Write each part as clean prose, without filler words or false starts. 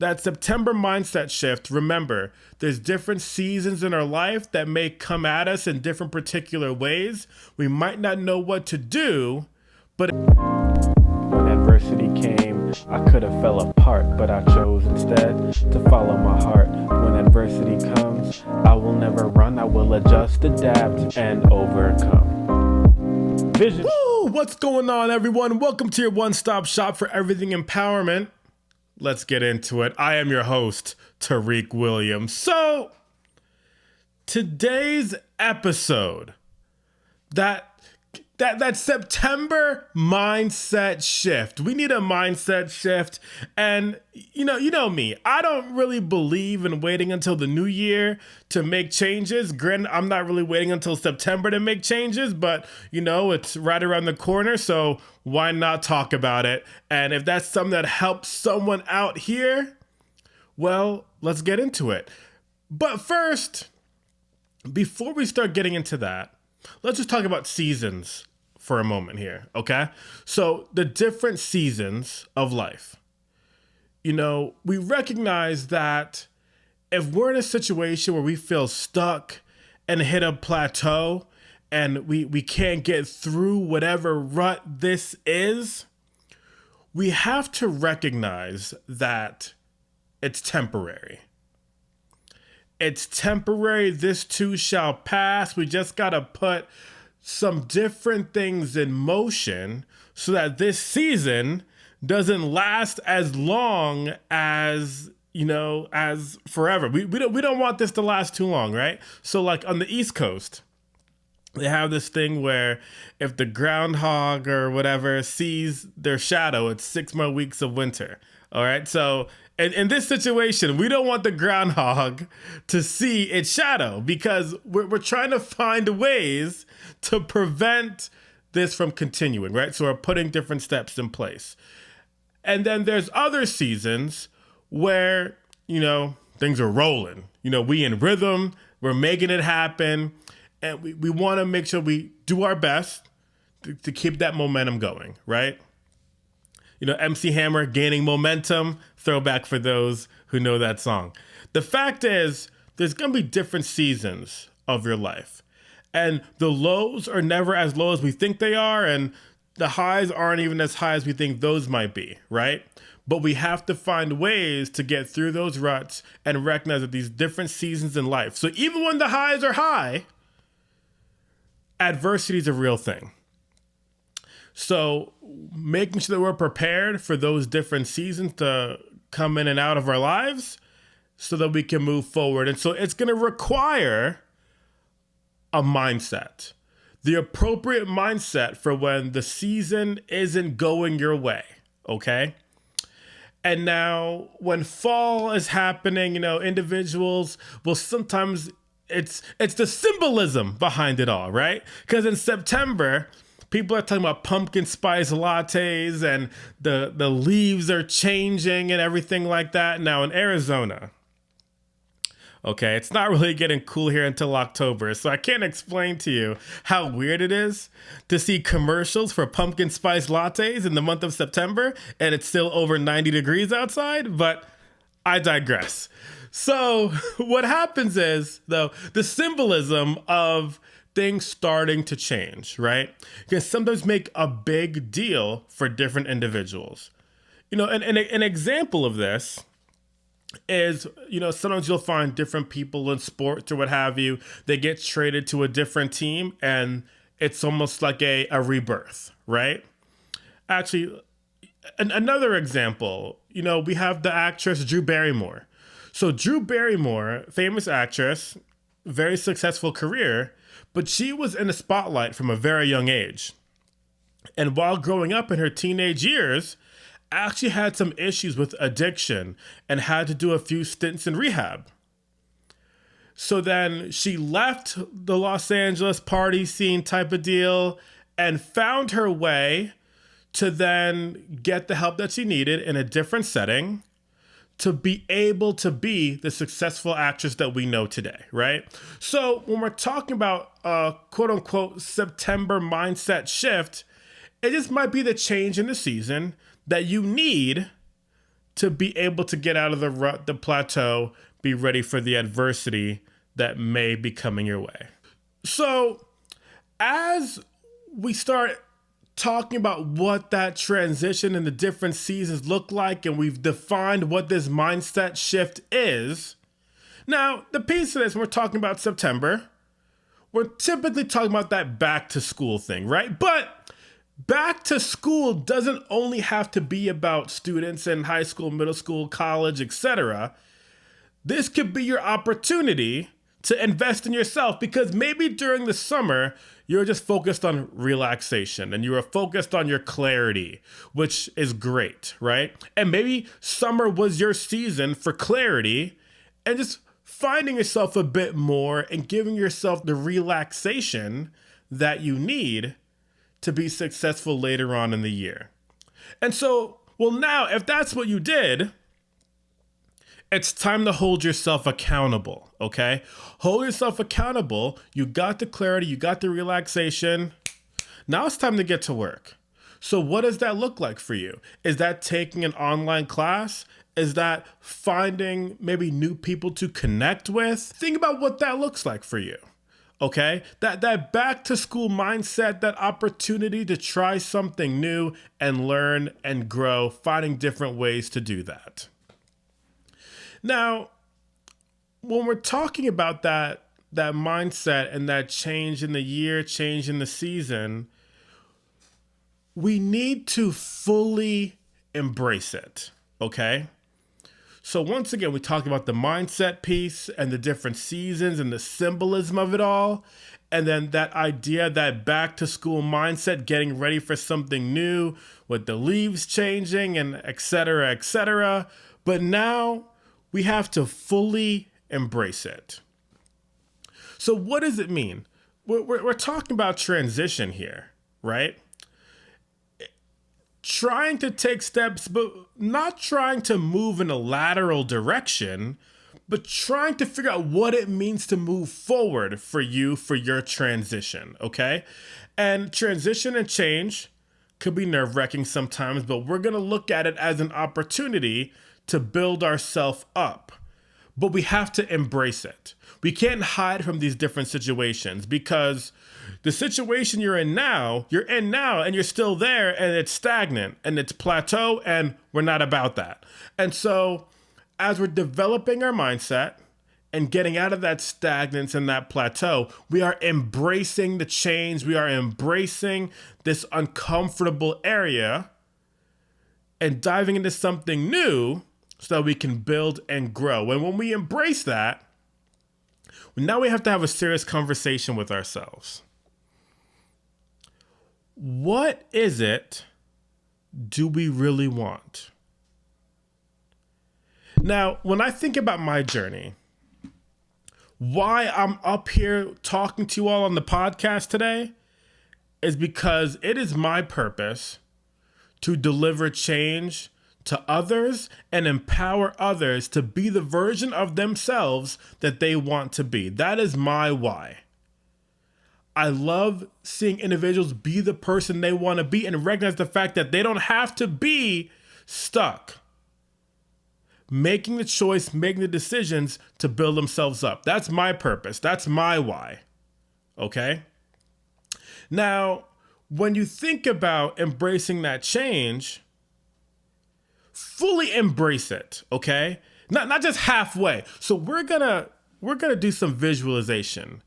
that September mindset shift, remember, there's different seasons in our life that may come at us in different particular ways. We might not know what to do, but when adversity came, I could have fell apart, but I chose instead to follow my heart. When adversity comes, I will never run, I will adjust, adapt, and overcome. Vision. Woo! What's going on, everyone? Welcome to your one-stop shop for everything empowerment. Let's get into it. I am your host, Tariq Williams. So, today's episode, that September mindset shift. We need a mindset shift. And you know me, I don't really believe in waiting until the new year to make changes. Granted, I'm not really waiting until September to make changes, but it's right around the corner. So why not talk about it? And if that's something that helps someone out here, well, let's get into it. But first, before we start getting into that, let's just talk about seasons for a moment here, okay? So the different seasons of life. We recognize that if we're in a situation where we feel stuck and hit a plateau and we can't get through whatever rut this is, we have to recognize that it's temporary. It's temporary. This too shall pass. We just got to put some different things in motion so that this season doesn't last as long as, as forever. We don't want this to last too long, right? So like on the East Coast, they have this thing where if the groundhog or whatever sees their shadow, it's 6 more weeks of winter. All right. So in this situation, we don't want the groundhog to see its shadow because we're trying to find ways to prevent this from continuing, right? So we're putting different steps in place. And then there's other seasons where, things are rolling. We in rhythm, we're making it happen. And we want to make sure we do our best to keep that momentum going, right? MC Hammer, Gaining Momentum, throwback for those who know that song. The fact is, there's going to be different seasons of your life. And the lows are never as low as we think they are, and the highs aren't even as high as we think those might be, right? But we have to find ways to get through those ruts and recognize that these different seasons in life. So even when the highs are high, adversity is a real thing. So making sure that we're prepared for those different seasons to come in and out of our lives so that we can move forward. And so it's going to require a mindset, the appropriate mindset for when the season isn't going your way, okay? And now when fall is happening, individuals will sometimes, it's the symbolism behind it all, right? Because in September, people are talking about pumpkin spice lattes and the leaves are changing and everything like that. Now in Arizona, okay, it's not really getting cool here until October. So I can't explain to you how weird it is to see commercials for pumpkin spice lattes in the month of September and it's still over 90 degrees outside, but I digress. So what happens is, though, the symbolism of things starting to change, right? Can sometimes make a big deal for different individuals. An example of this is, sometimes you'll find different people in sports or what have you, they get traded to a different team and it's almost like a rebirth, right? Actually, another example, we have the actress Drew Barrymore. So Drew Barrymore, famous actress, very successful career, but she was in the spotlight from a very young age. And while growing up in her teenage years, actually had some issues with addiction and had to do a few stints in rehab. So then she left the Los Angeles party scene type of deal and found her way to then get the help that she needed in a different setting to be able to be the successful actress that we know today, right? So when we're talking about a quote unquote September mindset shift, it just might be the change in the season that you need to be able to get out of the rut, the plateau, be ready for the adversity that may be coming your way. So as we start talking about what that transition and the different seasons look like, and we've defined what this mindset shift is, now the piece of this, we're talking about September. We're typically talking about that back to school thing, right? But back to school doesn't only have to be about students in high school, middle school, college, etc. This could be your opportunity to invest in yourself, because maybe during the summer, you're just focused on relaxation and you are focused on your clarity, which is great, right? And maybe summer was your season for clarity and just finding yourself a bit more and giving yourself the relaxation that you need to be successful later on in the year. And so, well, now, if that's what you did, it's time to hold yourself accountable, okay? Hold yourself accountable. You got the clarity, you got the relaxation. Now it's time to get to work. So what does that look like for you? Is that taking an online class? Is that finding maybe new people to connect with? Think about what that looks like for you, okay? That back to school mindset, that opportunity to try something new and learn and grow, finding different ways to do that. Now, when we're talking about that mindset and that change in the year, change in the season, we need to fully embrace it, okay? So once again, we talked about the mindset piece and the different seasons and the symbolism of it all. And then that idea, that back to school mindset, getting ready for something new with the leaves changing and et cetera, et cetera. But now we have to fully embrace it. So what does it mean? We're talking about transition here, right? Trying to take steps, but not trying to move in a lateral direction, but trying to figure out what it means to move forward for you, for your transition, okay? And transition and change could be nerve-wracking sometimes, but we're gonna look at it as an opportunity to build ourselves up. But we have to embrace it. We can't hide from these different situations, because the situation you're in now and you're still there and it's stagnant and it's plateau, and we're not about that. And so as we're developing our mindset and getting out of that stagnance and that plateau, we are embracing the change. We are embracing this uncomfortable area and diving into something new so that we can build and grow. And when we embrace that, now we have to have a serious conversation with ourselves. What is it do we really want? Now, when I think about my journey, why I'm up here talking to you all on the podcast today is because it is my purpose to deliver change to others and empower others to be the version of themselves that they want to be. That is my why. I love seeing individuals be the person they want to be and recognize the fact that they don't have to be stuck. Making the choice, making the decisions to build themselves up. That's my purpose. That's my why. Okay? Now, when you think about embracing that change, fully embrace it, okay? Not just halfway. So we're gonna do some visualization.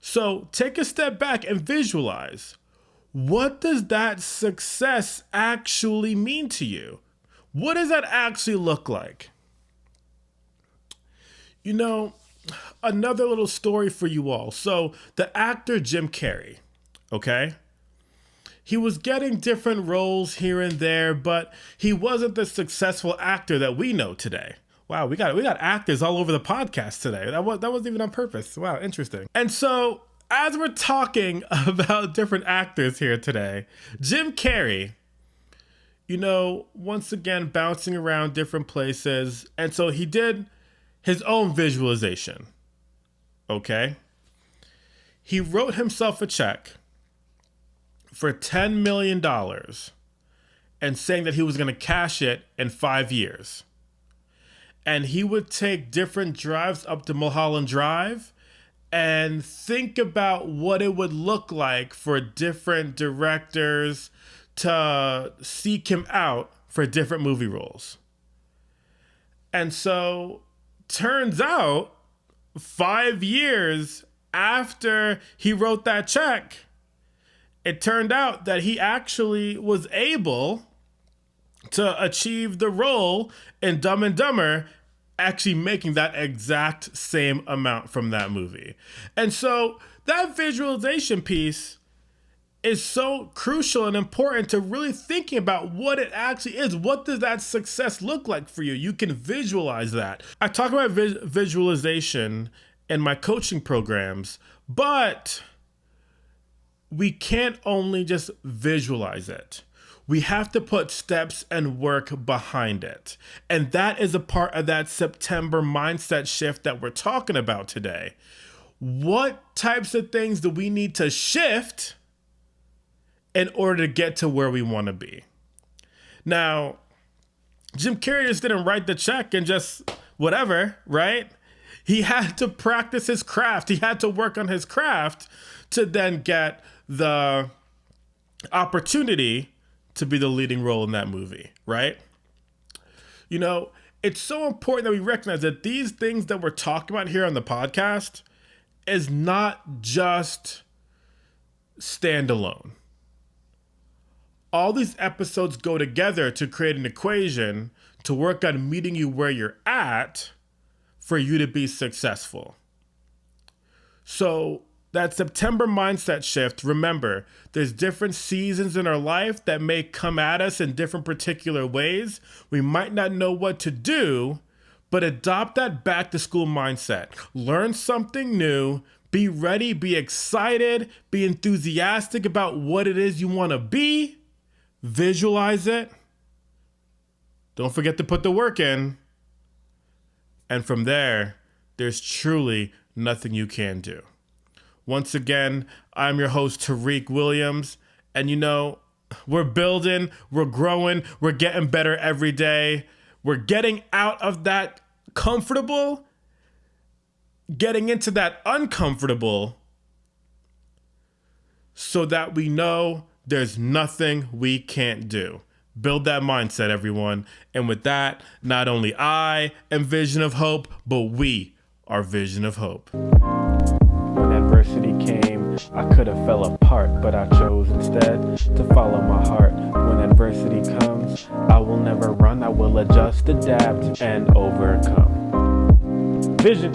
So take a step back and visualize. What does that success actually mean to you? What does that actually look like? You know, another little story for you all. So the actor Jim Carrey, okay? He was getting different roles here and there, but he wasn't the successful actor that we know today. Wow, we got actors all over the podcast today. That wasn't even on purpose. Wow, interesting. And so, as we're talking about different actors here today, Jim Carrey, you know, once again bouncing around different places, and so he did his own visualization. Okay? He wrote himself a check for $10 million and saying that he was going to cash it in 5 years. and he would take different drives up to Mulholland Drive and think about what it would look like for different directors to seek him out for different movie roles. And so, turns out, 5 years after he wrote that check, it turned out that he actually was able to achieve the role in Dumb and Dumber, actually making that exact same amount from that movie. And so that visualization piece is so crucial and important to really thinking about what it actually is. What does that success look like for you? You can visualize that. I talk about visualization in my coaching programs, but we can't only just visualize it. We have to put steps and work behind it. And that is a part of that September mindset shift that we're talking about today. What types of things do we need to shift in order to get to where we want to be? Now, Jim Carrey just didn't write the check and just whatever, right? He had to practice his craft. He had to work on his craft to then get the opportunity to be the leading role in that movie, right? You know, it's so important that we recognize that these things that we're talking about here on the podcast is not just standalone. All these episodes go together to create an equation to work on meeting you where you're at for you to be successful. So that September mindset shift, remember, there's different seasons in our life that may come at us in different particular ways. We might not know what to do, but adopt that back to school mindset. Learn something new, be ready, be excited, be enthusiastic about what it is you want to be, visualize it. Don't forget to put the work in. And from there, there's truly nothing you can do. Once again, I'm your host, Tariq Williams. And you know, we're building, we're growing, we're getting better every day. We're getting out of that comfortable, getting into that uncomfortable, so that we know there's nothing we can't do. Build that mindset, everyone. And with that, not only I am Vision of Hope, but we are Vision of Hope. When adversity came, I could have fell apart, but I chose instead to follow my heart. When adversity comes, I will never run. I will adjust, adapt, and overcome. Vision.